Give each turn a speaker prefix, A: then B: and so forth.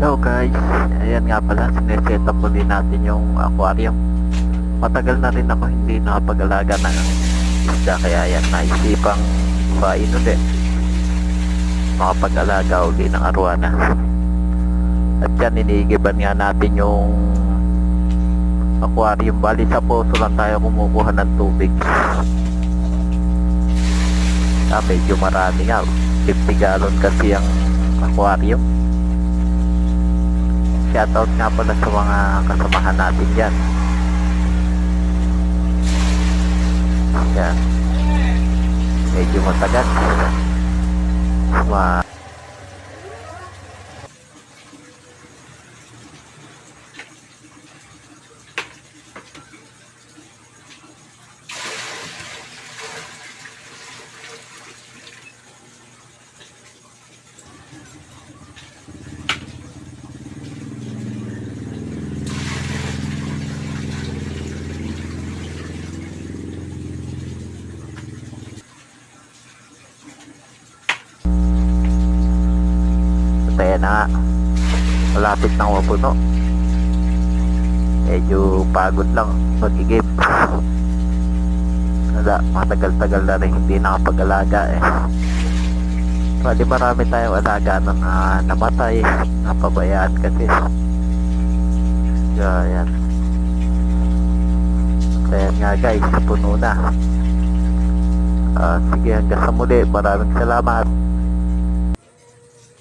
A: Hello guys, ayan nga pala, sineset up ulit natin yung aquarium. Matagal na rin ako hindi nakapag-alaga ng isda, kaya yan, naisipang pain ulit, makapag-alaga ulit ng arwana. At yan, iniigiban nga natin yung aquarium. Bali sa poso lang tayo kumukuha ng tubig. Medyo marami nga, 50 gallon kasi ang aquarium. Shoutout nga pala sa mga kasamahan natin dyan. Yan. Medyo matagal. Kaya na malapit nang mapuno. Medyo pagod lang mag-igib. Wala, matagal-tagal na rin hindi nakapag-alaga eh. Bali marami tayong alaga na namatay, napabayaan kasi. Yan. Kaya nga guys, puno na. Sige, hanggang sa muli, maraming salamat.